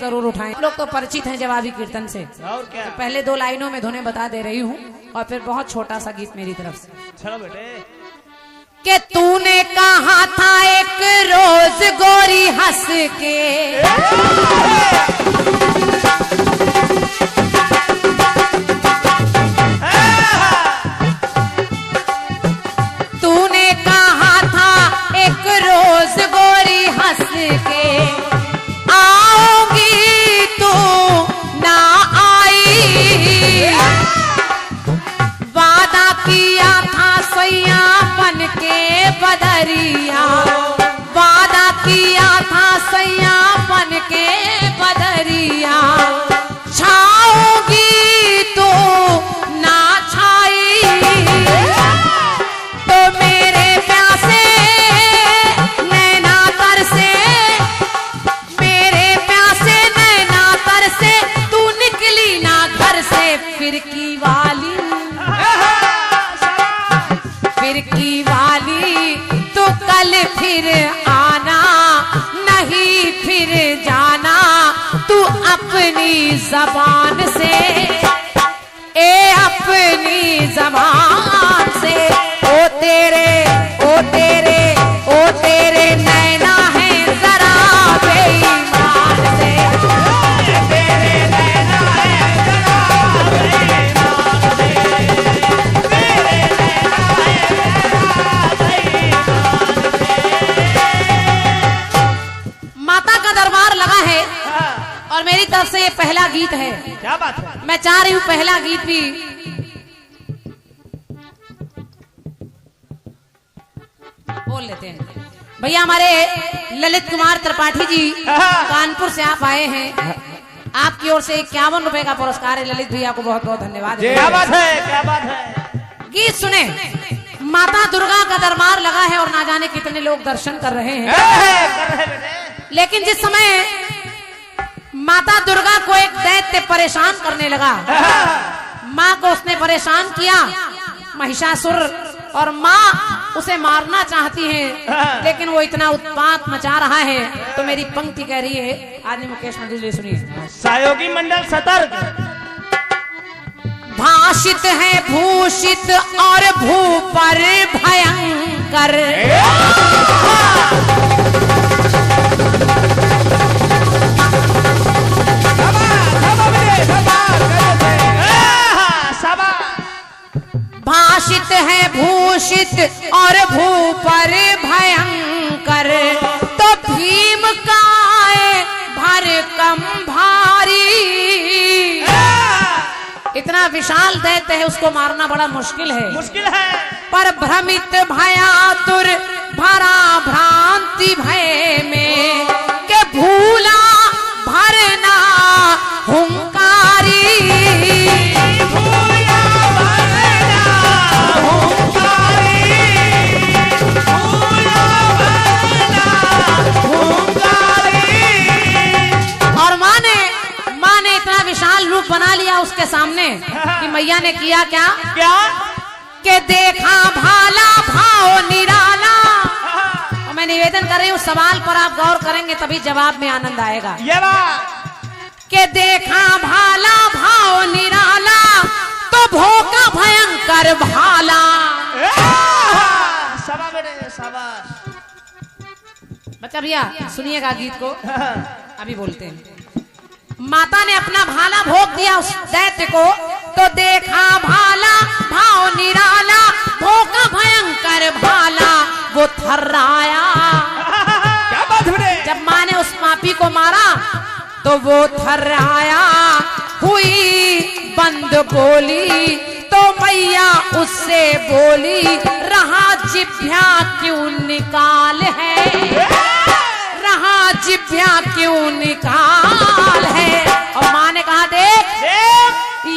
जरूर उठाएं। लोग तो परिचित हैं जवाबी कीर्तन से, और क्या? तो पहले 2 लाइनों में धुनें बता दे रही हूँ और फिर बहुत छोटा सा गीत मेरी तरफ से। चलो बेटे। कि तूने कहा था एक रोज गोरी हंस के, तूने कहा था एक रोज गोरी हंस के आओगी, तू ना आई। वादा किया था सैया बन के बदरिया, वादा किया था सैया बन के बदरिया, छाओगी तो ना छाई। तो मेरे प्यासे नैना तर से, मेरे प्यासे नैना तर से, तू निकली ना घर से फिरकी वाली, फिरकी वाली। तो कल फिर आना नहीं फिर जाना, तू अपनी जबान से, ए अपनी जबान से। ओ तेरे ओ तेरे ओ तेरे नैना है जरा बेईमान से, तेरे नैना है जरा बेईमान से, तेरे नैना है माता का दरबार लगा है और मेरी तरफ से ये पहला गीत है। क्या बात है? मैं चाह रही हूँ पहला गीत भी बोल लेते हैं। भैया हमारे ललित कुमार त्रिपाठी जी कानपुर से आप आए हैं, आपकी ओर से 51 रुपए का पुरस्कार है। ललित भैया को बहुत बहुत धन्यवाद। क्या बात है? क्या बात है? गीत सुने। माता दुर्गा का दरबार लगा है और ना जाने कितने लोग दर्शन कर रहे हैं, लेकिन जिस समय माता दुर्गा को एक दैत्य परेशान करने लगा, माँ को उसने परेशान किया महिषासुर, और माँ उसे मारना चाहती है, लेकिन वो इतना उत्पात मचा रहा है। तो मेरी पंक्ति कह रही है, आदि मुकेश मंडल सुनिए। सहयोगी मंडल सतर्क। भाषित है भूषित और भू पर भयंकर, भाषित है भूषित और भू पर भयंकर। तो भीम काय भर कम भारी, इतना विशाल दैत्य है, उसको मारना बड़ा मुश्किल है, मुश्किल है। पर भ्रमित भयातुर भरा भ्रांति भय में, के भूला भरना हुंकारी, भूला भरना हुंकारी, भूला भरना हुंकारी। और माँ ने इतना विशाल रूप बना लिया उसके सामने कि मैया ने किया क्या क्या? के देखा भाला भाव निराला। और मैं निवेदन कर रही हूँ, सवाल पर आप गौर करेंगे तभी जवाब में आनंद आएगा। ये बात के देखा भाला भाव निराला, तो भोका भयंकर भाला। शाबाश बेटे, शाबाश। बच्चा भैया सुनिएगा गीत को, अभी बोलते हैं। माता ने अपना भाला भोग दिया उस दैत्य को, तो देखा भाला भाव निराला, भोका भयंकर भाला, वो थर्राया। क्या बात है? जब माँ ने उस पापी को मारा तो वो थर्राया, हुई बंद बोली। तो मैया उससे बोली, रहा जिभ्या क्यों निकाल है, रहा जिभ्या क्यों निकाल है। और माँ ने कहा, देख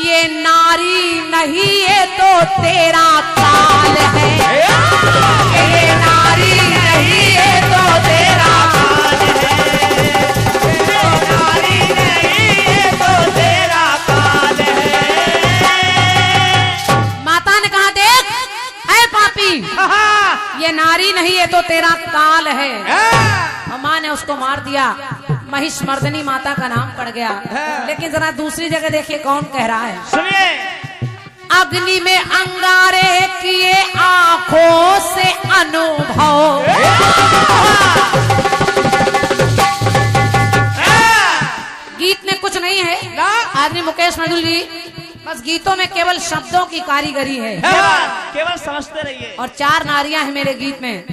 ये नारी नहीं ये तो तेरा काल है, ये नारी नहीं ये तो तेरा काल है, ये नारी नहीं ये तो तेरा काल है। माता ने कहा, देख ऐ पापी, ये नारी नहीं ये तो तेरा काल है। और माँ ने उसको मार दिया। महिषमर्दिनी माता का नाम पड़ गया। लेकिन जरा दूसरी जगह देखिए कौन कह रहा है। सुनिए। अग्नि में अंगारे किए आंखों से अनुभव, गीत में कुछ नहीं है आदमी मुकेश मधुल जी, बस गीतों में केवल शब्दों की कारीगरी है, केवल समझते रहिए। और 4 नारियां हैं मेरे गीत में।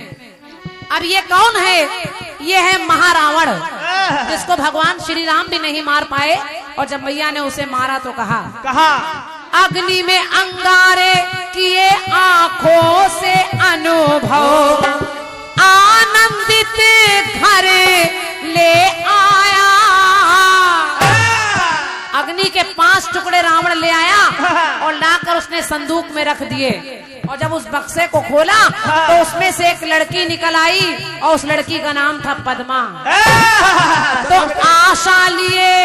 अब ये कौन है? ये है महारावण, जिसको भगवान श्री राम भी नहीं मार पाए, और जब मैया ने उसे मारा तो कहा अग्नि में अंगारे किए आंखों से अनुभव, आनंदित घर ले आया। अग्नि के 5 टुकड़े रावण ले आया और लाकर उसने संदूक में रख दिए, और जब उस बक्से को खोला तो उसमें से एक लड़की निकल आई, और उस लड़की का नाम था पद्मा। तो आशा लिए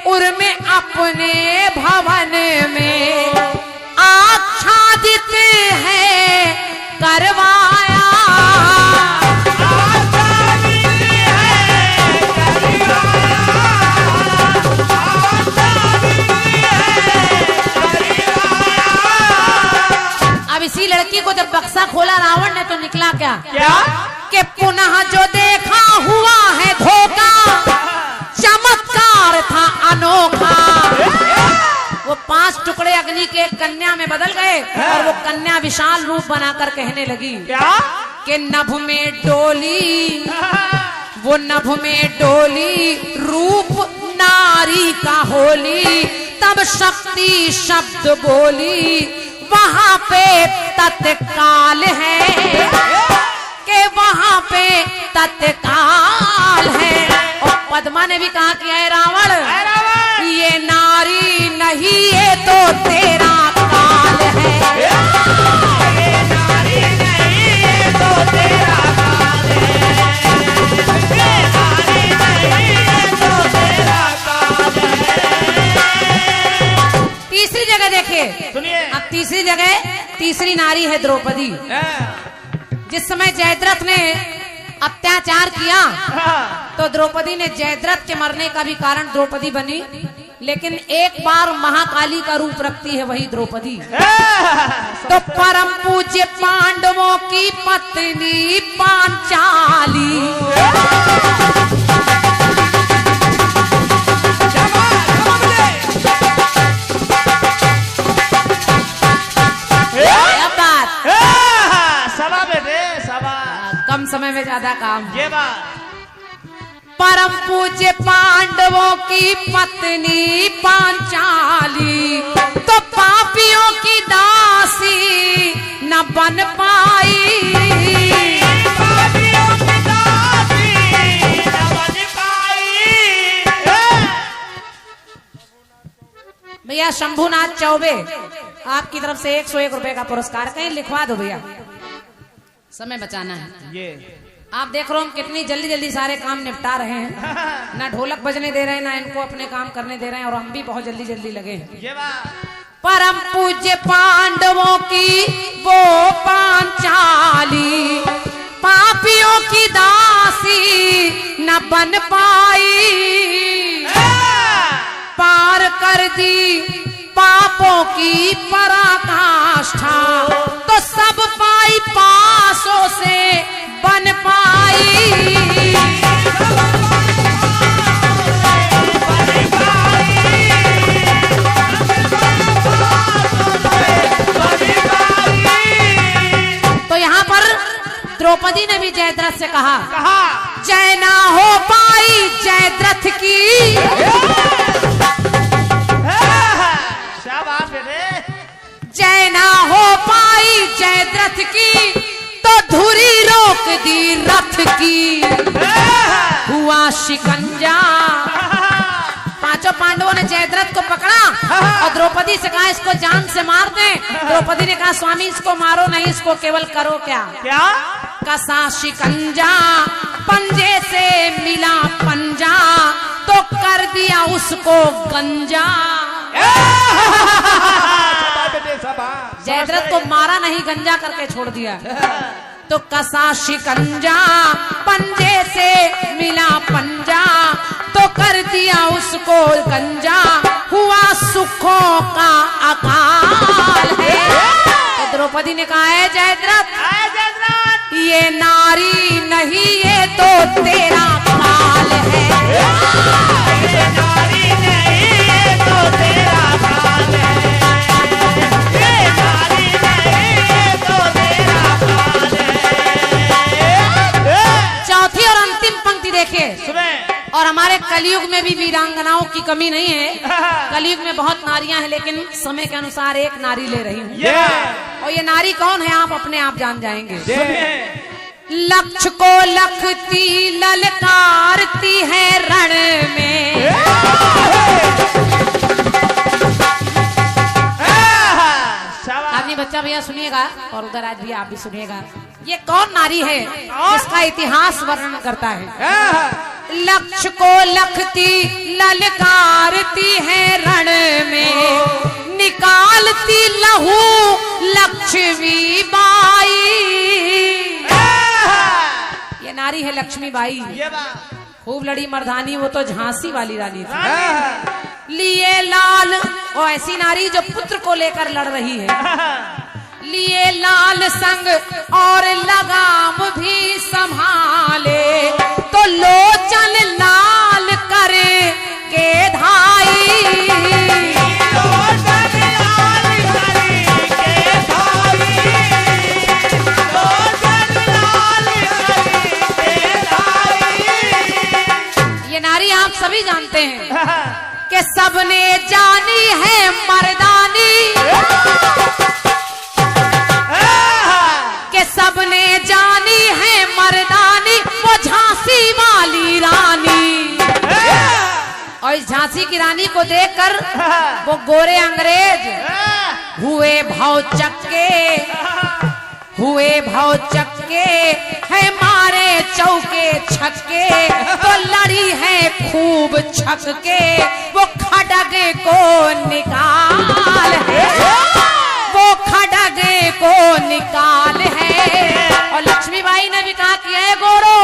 उर्मे अपने भवन में आच्छादित है करवाया। अब इसी लड़की को जब बक्सा खोला रावण ने तो निकला क्या कि पुनः जो देखा हुआ है धोखा, चमत्कार था अनोखा। वो 5 टुकड़े अग्नि के कन्या में बदल गए, और वो कन्या विशाल रूप बनाकर कहने लगी कि नभ में डोली, वो नभ में डोली रूप नारी का होली। तब शक्ति शब्द बोली, वहां पे तत्काल है, कि वहां पे तत्काल है। और पद्मा ने भी कहा कि है रावण, ये नारी नहीं, ये तो तेरा काल है। ये नारी नहीं, ये तो तेरा काल है। ये नारी नहीं, ये तो तेरा काल है। तीसरी जगह देखिए, सुनिए। अब तीसरी जगह, तीसरी नारी है द्रौपदी। जिस समय जयद्रथ ने अत्याचार किया तो द्रौपदी ने जयद्रथ के मरने का भी कारण द्रौपदी बनी, लेकिन एक बार महाकाली का रूप रखती है वही द्रौपदी। तो परम पूज्य पांडवों की पत्नी पांचाली, कम समय में ज्यादा काम। ये बात। परम पूज्य पांडवों की पत्नी पांचाली, तो पापियों की दासी न बन पाई। पापियों की दासी न बन पाई। भैया शंभुनाथ चौबे, आपकी तरफ से 101 रुपए का पुरस्कार, कहीं लिखवा दो भैया, समय बचाना है। ये आप देख रहे हो हम कितनी जल्दी जल्दी सारे काम निपटा रहे हैं, ना ढोलक बजने दे रहे हैं, ना इनको अपने काम करने दे रहे हैं, और हम भी बहुत जल्दी जल्दी लगे हैं। ये बात। परम पूज्य पांडवों की वो पांचाली, पापियों की दासी न बन पाई। पार कर दी पापों की पराकाष्ठा, तो सब पाई पासों से बन पाई। तो यहाँ पर द्रौपदी ने भी जयद्रथ से कहा जय ना हो पाई जयद्रथ की। जय ना हो पाई जयद्रथ की, तो धुरी रोक दी रथ की। हुआ शिकंजा। 5 पांडवों ने जयद्रथ को पकड़ा और द्रौपदी से कहा इसको जान से मार दे। द्रौपदी ने कहा स्वामी इसको मारो नहीं, इसको केवल करो क्या कसा शिकंजा। पंजे से मिला पंजा, तो कर दिया उसको गंजा। जयद्रथ को मारा नहीं, गंजा करके छोड़ दिया। तो कसा शिकंजा, पंजे से मिला पंजा, तो कर दिया उसको गंजा, हुआ सुखों का अकाल है। तो द्रौपदी ने कहा है जयद्रथ, ये नारी नहीं ये तो तेरा काल है। ये नारी नहीं ये तो तेरा काल है। ये नारी नहीं ये तो तेरा काल है। चौथी और अंतिम पंक्ति देखिए। सुने। और हमारे कलयुग में भी वीरांगनाओं की कमी नहीं है। कलयुग में बहुत नारियां हैं, लेकिन समय के अनुसार एक नारी ले रही हूँ। और ये नारी कौन है आप अपने आप जान जाएंगे। लक्ष्य को लखती ललकारती है रण में, आदमी बच्चा भैया सुनिएगा और उधर आज भी आप भी सुनिएगा। ये कौन नारी है जिसका इतिहास वर्णन करता है। लक्ष्य को लखती ललकारती है रण में, निकालती लहू लक्ष्मी बाई। ये नारी है लक्ष्मी बाई। खूब लड़ी मर्दानी, वो तो झांसी वाली रानी थी। लिए लाल, और ऐसी नारी जो पुत्र को लेकर लड़ रही है। लिए लाल संग और लगाम भी संभाले, तो लोचन लाल करे के धाई। लोचन लाल करे के धाई। लोचन लाल करे के धाई। ये नारी आप सभी जानते हैं कि सबने जानी है मर्दानी, के सबने जानी है मर्दानी, वो झांसी वाली रानी। और इस झांसी की रानी को देखकर वो गोरे अंग्रेज हुए भौचक्के है मारे चौके छक्के, तो लड़ी है खूब छक्के, वो खड़गे को निकाल है, वो खड़गे को निकाल है। और लक्ष्मीबाई ने भी कहा कि है गोरो,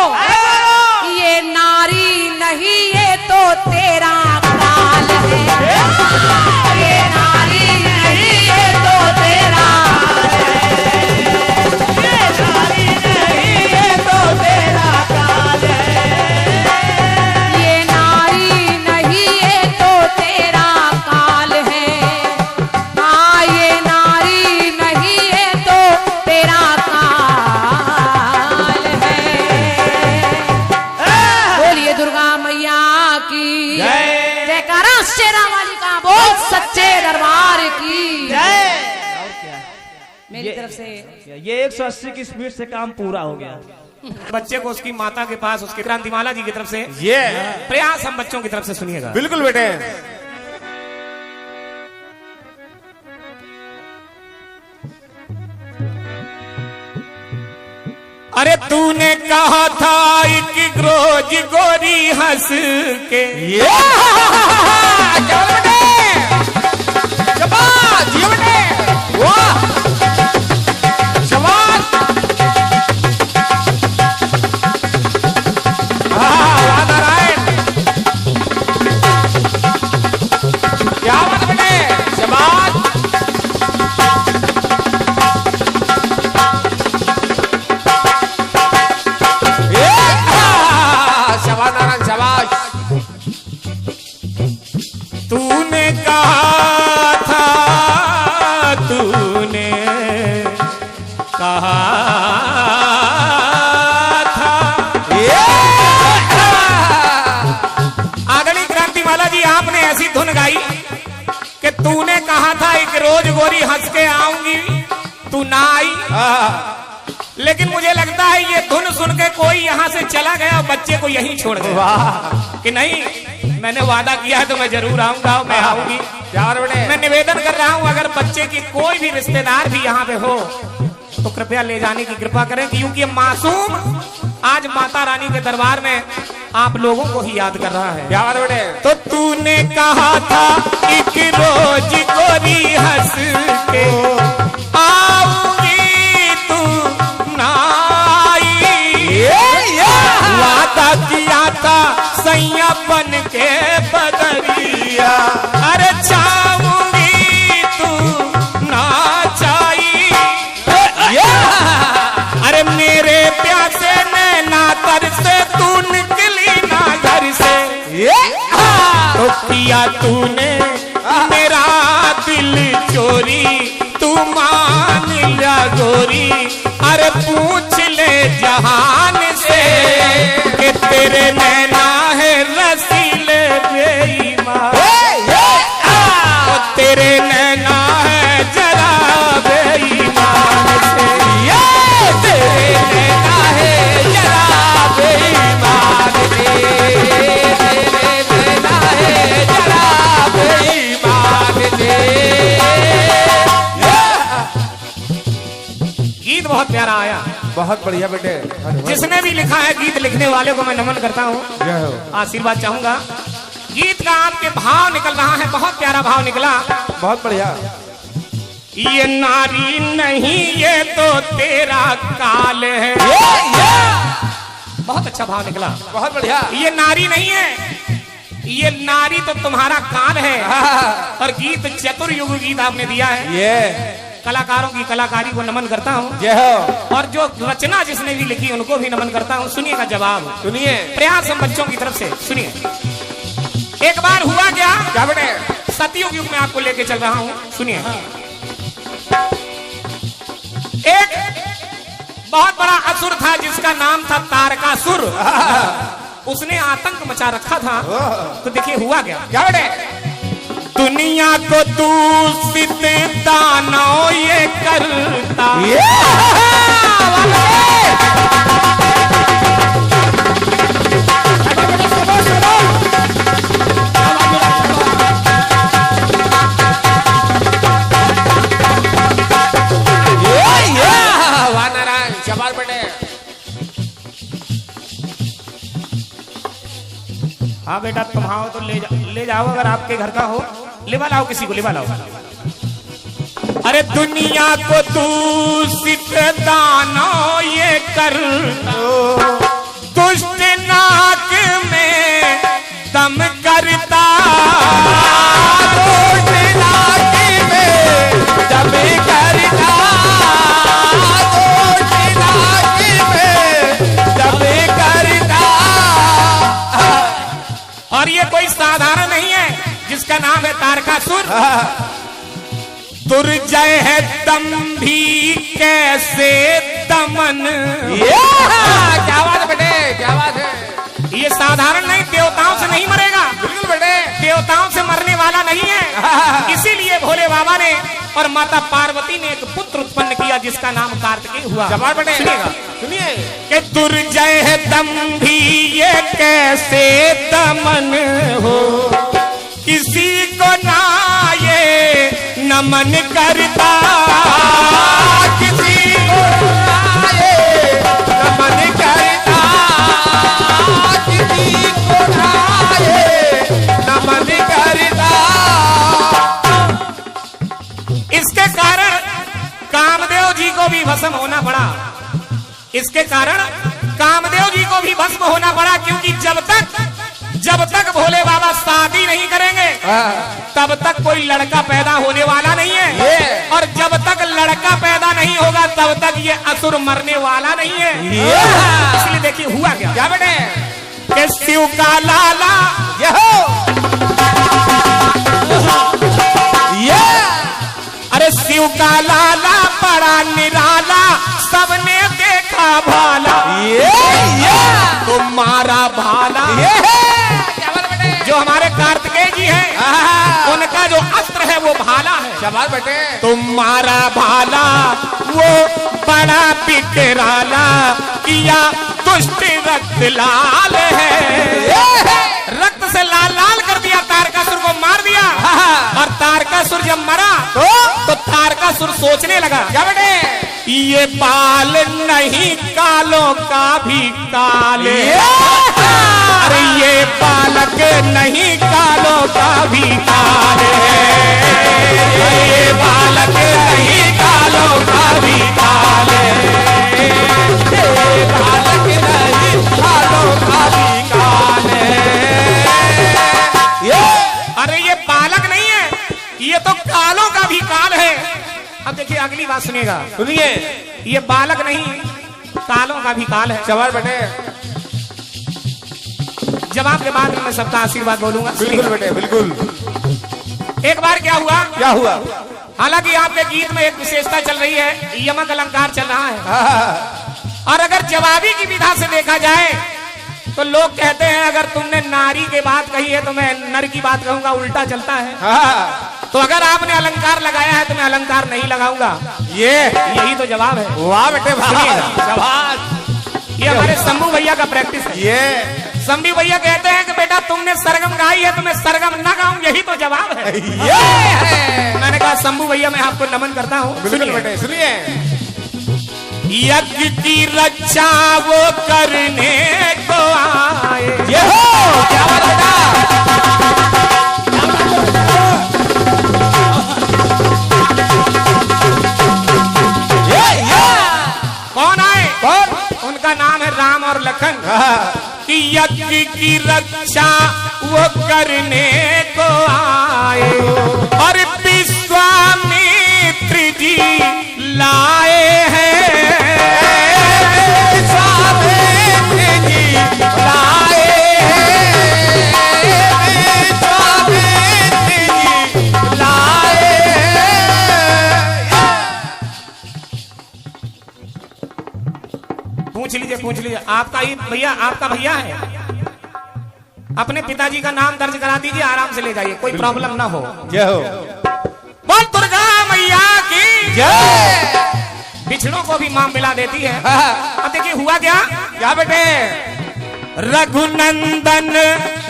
ये नारी नहीं ये तो तेरा काल है। ये नारी नहीं ये तो तेरा सच्चे दरबार की जय। मेरी तरफ से ये 180 की स्पीड से काम पूरा हो गया। बच्चे को उसकी माता के पास उसके क्रांतिमाला जी की तरफ से ये प्रयास हम बच्चों की तरफ से सुनिएगा। बिल्कुल बेटे। अरे तूने कहा था एक रोज गोरी हंस के, तूने कहा था आगली क्रांतिमाला जी आपने ऐसी धुन गाई कि तूने कहा था एक रोज गोरी हंस के आऊंगी, तू ना आई। लेकिन मुझे लगता है ये धुन सुन के कोई यहाँ से चला गया और बच्चे को यहीं छोड़ गया कि नहीं, मैंने वादा किया है तो मैं जरूर आऊंगा, मैं आऊंगी। मैं निवेदन कर रहा हूँ अगर बच्चे की कोई भी रिश्तेदार भी यहाँ पे हो तो कृपया ले जाने की कृपा करें, क्योंकि ये मासूम आज माता रानी के दरबार में आप लोगों को ही याद कर रहा है। तो तूने कहा था एक रोज गोरी हंस के आऊंगी, तू ना किया तूने मेरा दिल चोरी, तू मान लिया गोरी। अरे पूछ ले जहान से कि तेरे नैना है रसीले बेईमान, तेरे नैना है जरा बेईमान से, तेरे नैना है जरा बेईमान से, तेरे नैना है जरा बेईमान से। गीत बहुत प्यारा आया, बहुत बढ़िया बेटे। जिसने भी लिखा है गीत लिखने वाले को मैं नमन करता हूँ, आशीर्वाद चाहूंगा। गीत का आपके भाव निकल रहा है, बहुत प्यारा भाव निकला, बहुत बढ़िया। ये नारी नहीं ये तो तेरा काल है, बहुत अच्छा भाव निकला, बहुत बढ़िया। ये नारी नहीं है, ये नारी तो तुम्हारा काल है। और गीत चतुर्युग गीत आपने दिया है। ये कलाकारों की कलाकारी को नमन करता हूँ, जय हो। और जो रचना जिसने भी लिखी उनको भी नमन करता हूँ। सुनिएगा जवाब, सुनिए। प्रयास हम बच्चों की तरफ से सुनिए। एक बार हुआ क्या बेटे? सतयुग युग में आपको लेके चल रहा हूँ, सुनिए। एक बहुत बड़ा असुर था जिसका नाम था तारकासुर। उसने आतंक मचा रखा था। तो देखिए हुआ क्या बेटे? दुनिया को दूषित दानव ये करता, चबार बेटे। हाँ बेटा तुम आओ तो ले जाओ, अगर आपके घर का हो लेवा लाओ, किसी को लेवा लाओ। अरे दुनिया को दूषित दानव ये कर, दुष्ट नाक में दम करता, दुष्ट नाक में दम करता, दुष्ट नाक में दम करता। और ये कोई साधारण नहीं है जिसका नाम है तारकासुर। दुर्जय है दम भी कैसे दमन। क्या बात है बेटे, क्या बात है। ये साधारण नहीं, देवताओं से नहीं मरेगा। बिल्कुल बेटे, देवताओं से मरने वाला नहीं है। इसीलिए भोले बाबा ने और माता पार्वती ने एक पुत्र उत्पन्न किया जिसका नाम कार्तिकेय हुआ। जबार बेटे सुनिएगा, सुनिए। कि दुर्जय है दम भी ये कैसे दमन हो, किसी को ना ये नमन करता, किसी को ना ये नमन करता, किसी को ना ये नमन करता। इसके कारण कामदेव जी को भी भस्म होना पड़ा। इसके कारण कामदेव जी को भी भस्म होना पड़ा, क्योंकि जब तक भोले बाबा शादी नहीं करेंगे तब तक कोई लड़का पैदा होने वाला नहीं है। और जब तक लड़का पैदा नहीं होगा तब तक ये असुर मरने वाला नहीं है। इसलिए देखिए हुआ क्या बेटे? कि शिव का लाला अरे शिव का लाला बड़ा निराला, सबने देखा भाला, तुम्हारा भाला। जो हमारे कार्तिकेय जी हैं उनका जो अस्त्र है वो भाला है। चबार बेटे। तुम्हारा भाला वो बड़ा बिकराला, किया दुष्ट रक्त लाल है। रक्त से लाल लाल कर दिया, तारकासुर को मार दिया। और तारकासुर जब मरा तो तारकासुर सोचने लगा क्या बेटे, ये बाल नहीं कालों का भी काल है। अरे ये बालक नहीं कालों का भी काल है, ये बालक नहीं कालों का भी काल है, ये बालक नहीं कालों का भी काल है। अरे ये बालक नहीं है, ये तो कालों का भी काल है। अब देखिए अगली बात सुनिएगा, सुनिए। ये बालक नहीं कालों का भी काल है। चबार बेटे। जवाब के बाद मैं सबका आशीर्वाद बोलूंगा। बिल्कुल बेटे बिल्कुल। एक बार क्या हुआ, क्या हुआ? हालांकि आपके गीत में एक विशेषता चल रही है, यमक अलंकार चल रहा है, और अगर जवाबी की विधा से देखा जाए तो लोग कहते हैं अगर तुमने नारी के बात कही है तो मैं नर की बात कहूंगा, उल्टा चलता है। तो अगर आपने अलंकार लगाया है तो मैं अलंकार नहीं लगाऊंगा, यही तो जवाब है। वाह बेटे वाह, शाबाश। ये हमारे शंभू भैया का प्रैक्टिस है। शंभू भैया कहते हैं कि बेटा तुमने सरगम गाई है तो मैं सरगम ना गाऊं, यही तो जवाब है। मैंने कहा शंभू भैया मैं आपको नमन करता हूँ। बिल्कुल बेटे सुनिए। यज्ञ की रक्षा वो करने को आए, ये हो क्या बात बेटा। कौन आए? कौन? उनका नाम है राम और लखन। कि यज्ञ की रक्षा वो करने को आए और विश्वामित्र जी लाए हैं, विश्वामित्र जी लाए हैं, विश्वामित्र जी लाए हैं। पूछ लीजिए आपका ही भैया, आपका भैया है, अपने पिताजी का नाम दर्ज करा दीजिए, आराम से ले जाइए, कोई प्रॉब्लम ना हो। जय हो। बोल दुर्गा मैया की जय। बिछड़ों को भी मां मिला देती है। अब देखिए हुआ क्या बेटे, रघुनंदन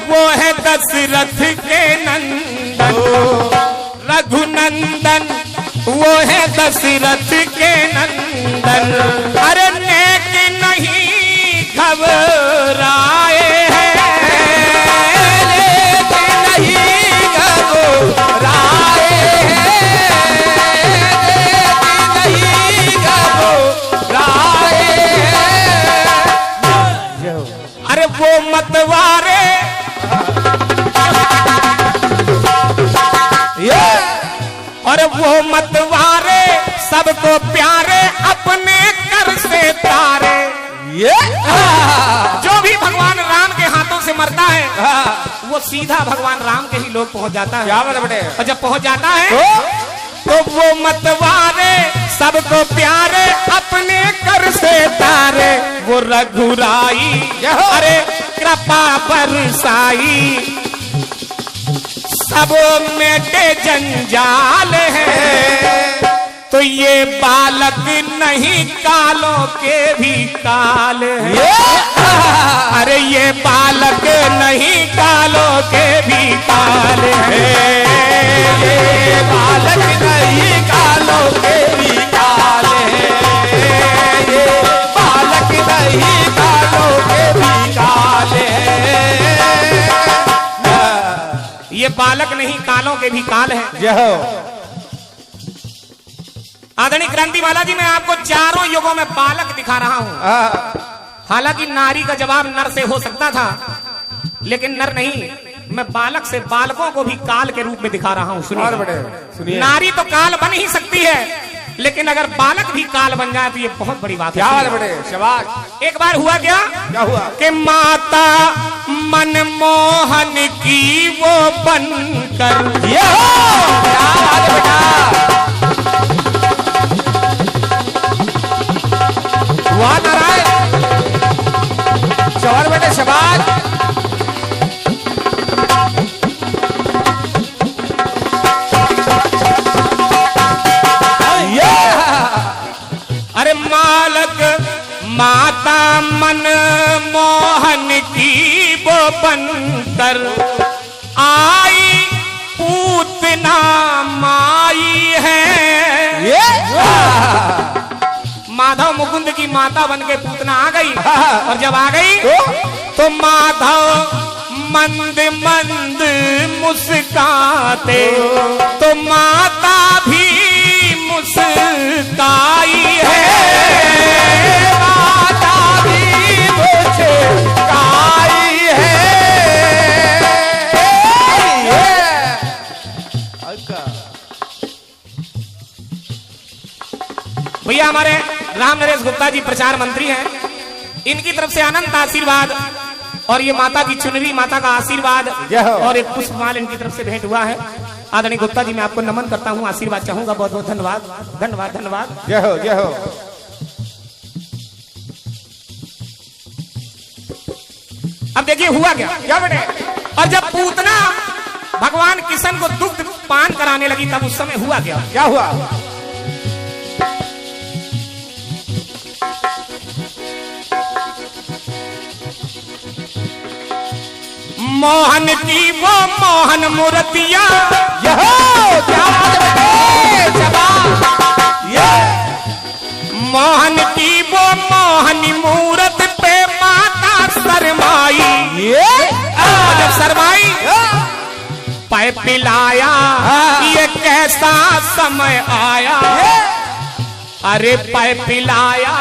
वो है दशरथ के नंदन, रघुनंदन वो है दशरथ के नंदन, अरे नेक नहीं घबराए हैं, नेक नहीं घबराए हैं, नेक नहीं घबराए हैं। अरे वो मतवारे और वो मतवारे सबको प्यारे अपने कर से तारे। जो भी भगवान राम के हाथों से मरता है वो सीधा भगवान राम के ही लोग पहुंच जाता है। क्या बात बेटे। और जब पहुंच जाता है तो वो मतवारे सबको प्यारे अपने कर से तारे, वो रघुराई अरे कृपा बरसाई, सब मेटे जंजाल है, तो ये बालक नहीं कालों के भी काल है, अरे ये बालक नहीं कालों के भी काल है, ये बालक नहीं कालों के भी काल है, ये बालक नहीं कालों के भी काल है, ये बालक नहीं कालों के भी काल है। जय हो। आदरणीय क्रांतिमाला जी, मैं आपको चारों युगों में बालक दिखा रहा हूं। हालांकि नारी का जवाब नर से हो सकता था, लेकिन नर नहीं, मैं बालक से बालकों को भी काल के रूप में दिखा रहा हूं। सुनिए, नारी तो काल बन ही सकती है, लेकिन अगर बालक भी काल बन जाए तो ये बहुत बड़ी बात है। क्या बात बेटे, शाबाश। एक बार हुआ क्या हुआ कि माता मनमोहन की वो बनकर, ये हो क्या बात बेटा, वाह नारायण, चौर बेटे शाबाश। अरे मालक माता मनमोहन की वो बनकर आई पूतना माई है, माधव मुकुंद की माता बनके पूतना आ गई, और जब आ गई तो माधव मंद मंद मुस्काते, तो माता भी मुस्काई है, माता भी मुस्काई है। भैया हमारे राम नरेश गुप्ता जी प्रचार मंत्री हैं, इनकी तरफ से अनंत आशीर्वाद और ये माता की चुनरी, माता का आशीर्वाद जय हो। और एक पुष्पमाल इनकी तरफ से भेंट हुआ है। आदरणीय गुप्ता जी, मैं आपको नमन करता हूँ, आशीर्वाद चाहूंगा। बहुत बहुत धन्यवाद, धन्यवाद, धन्यवाद। जय हो, जय हो। अब देखिए हुआ क्या बेटे। और जब पूतना भगवान किशन को दुग्ध पान कराने लगी, तब उस समय हुआ क्या हुआ? मोहन की वो मोहन मूर्तिया, यहो, क्या बात है बेटे, शाबाश। मोहन की वो मोहनी मूरत पे माता शरमाई। जब शरमाई पै पिलाया, ये कैसा समय आया। अरे पै पिलाया,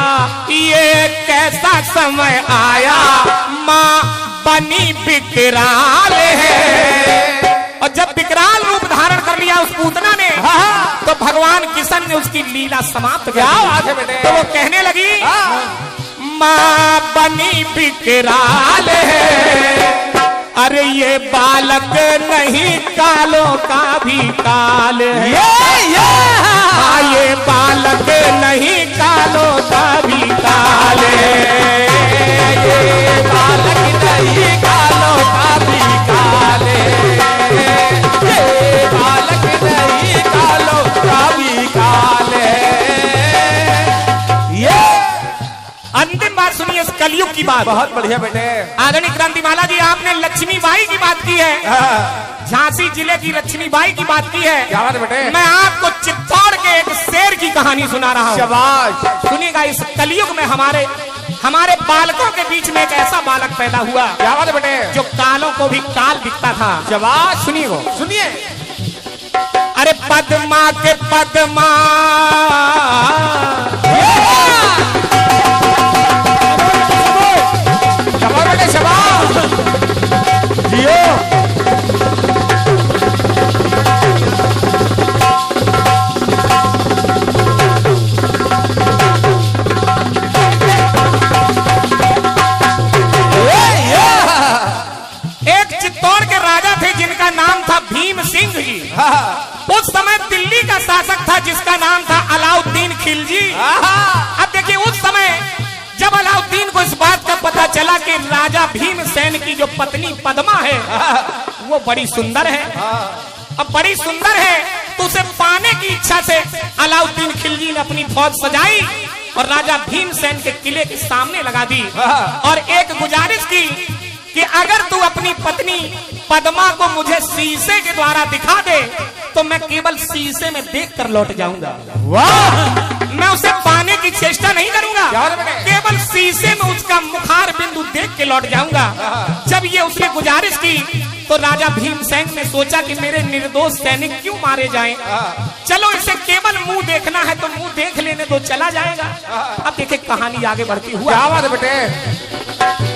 ये कैसा समय आया। माँ बनी विकराल है। और जब विकराल रूप धारण कर लिया उस पूतना ने, तो भगवान किशन ने उसकी लीला समाप्त कर दी। तो वो कहने लगी, माँ बनी विकराल है। अरे ये बालक नहीं कालों का भी काल है। हाँ, ये बालक नहीं कालों का भी काल है। ये बालक नहीं कालों का भी काल है। ये बालक नहीं कालों का भी काल है। ये अंतिम बात सुनिए इस कलयुग की बात। बहुत बढ़िया बेटे। आदरणीय क्रांतिमाला जी, आपने लक्ष्मीबाई की बात की है, झांसी जिले की लक्ष्मीबाई की बात की है। क्या बात है बेटे? मैं आपको चित्तौड़ के एक शेर की कहानी सुना रहा हूँ। शाबाश। सुनिएगा, इस कलयुग में हमारे बालकों के बीच में एक ऐसा बालक पैदा हुआ, क्या बात है बेटे? जो कालों को भी काल दिखता था। शाबाश। सुनिए, सुनिए। अरे पद्मा के पद्मा, शाबाश बेटे, शाबाश। जियो। एक चित्तौड़ के राजा थे जिनका नाम था भीम सिंह जी। उस समय दिल्ली का शासक था जिसका नाम था अलाउद्दीन खिलजी। अब देखिए, उस समय जब अलाउद्दीन को इस बात का पता चला कि राजा भीमसेन की जो पत्नी पद्मा है वो बड़ी सुंदर है, अब बड़ी सुंदर है, तो उसे पाने की इच्छा से अलाउद्दीन खिलजी ने अपनी फौज सजाई और राजा भीमसेन के किले के सामने लगा दी और एक गुजारिश की कि अगर तू अपनी पत्नी पद्मा को मुझे शीशे के द्वारा दिखा दे तो मैं केवल शीशे में देखकर लौट जाऊंगा। वाह। मैं उसे पाने की चेष्टा नहीं करूंगा, केवल शीशे में उसका मुखार बिंदु देख के लौट जाऊंगा। जब ये उसने गुजारिश की तो राजा भीमसेन ने सोचा कि मेरे निर्दोष सैनिक क्यों मारे जाएं, चलो इसे केवल मुंह देखना है तो मुंह देख लेने तो चला जाएगा। अब देखिए कहानी आगे बढ़ती हुई। क्या बात है बेटे?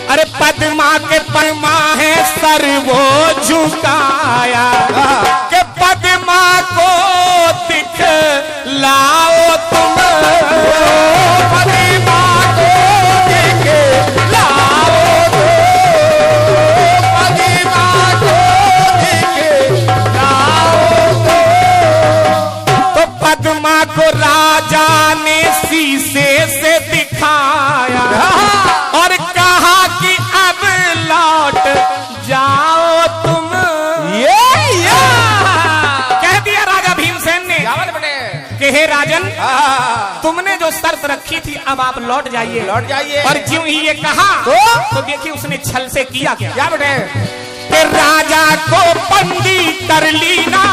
अरे पद्मा के पद्मा है सर वो झुकाया के पद्मा को दिख लाओ तुम, पद्मा को दिख लाओ पद्मा को दिख लाओ तो पद्मा को राजा ने शीशे से दिखाया और कहा कि अब लौट जाओ तुम। कह दिया राजा भीमसेन ने कि हे राजन, तुमने जो शर्त रखी थी अब आप लौट जाइए, लौट जाइए। और ज्यों ही ये कहा तो देखिए उसने छल से किया क्या बेटे? कि राजा को बंदी कर लीना।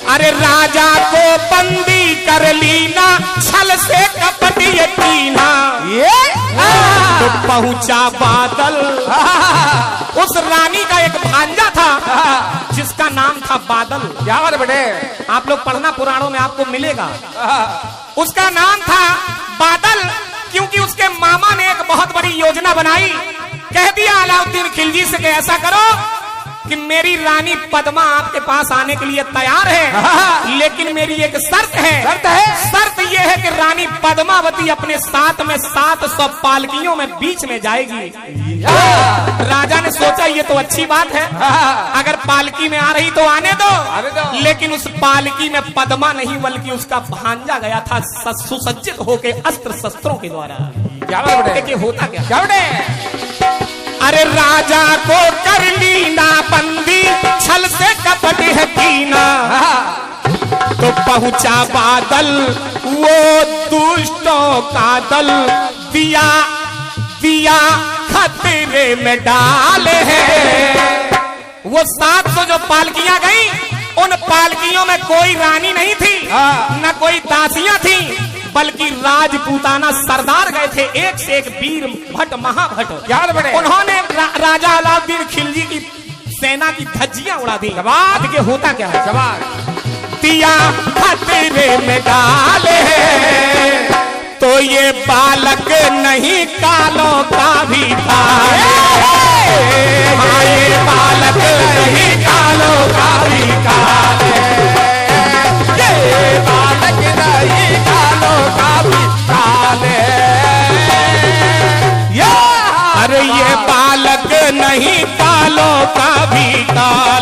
अरे राजा को बंदी कर लीना, छल से कपट यकीना। तो पहुंचा बादल, उस रानी का एक भांजा था जिसका नाम था बादल। क्या बात है बेटे? आप लोग पढ़ना पुराणों में आपको मिलेगा। उसका नाम था बादल क्योंकि उसके मामा ने एक बहुत बड़ी योजना बनाई। कह दिया अलाउद्दीन खिलजी से कि ऐसा करो कि मेरी रानी पद्मा आपके पास आने के लिए तैयार है, लेकिन मेरी एक शर्त है। शर्त यह है कि रानी पद्मावती अपने साथ में 700 पालकियों में बीच में जाएगी। राजा ने सोचा ये तो अच्छी बात है, अगर पालकी में आ रही तो आने दो, लेकिन उस पालकी में पद्मा नहीं बल्कि उसका भांजा गया था सुसज्जित होके अस्त्र शस्त्रों के द्वारा। क्या बेटे? होता क्या? क्या बेटे? अरे राजा को कर ली ना बंदी, छल से कपट है कीना, तो पहुंचा बादल वो दुष्टों का दल, दिया दिया खतरे में डाले है। वो 700 जो पालकियां गई, उन पालकियों में कोई रानी नहीं थी, न कोई दासियां थी, बल्कि राजपूताना सरदार गए थे, एक से एक वीर भट्ट महाभट्ट। क्या बड़े? उन्होंने राजा अलाउद्दीन खिलजी की सेना की धज्जियां उड़ा दी। देखिए होता क्या है। दिया खतरे में डाले तो ये बालक नहीं कालों का भी काले, हाँ ये बालक नहीं कालों का भी काले, ये बालक नहीं कालों का भी काले, अरे ये बालक नहीं कालों का भी काले।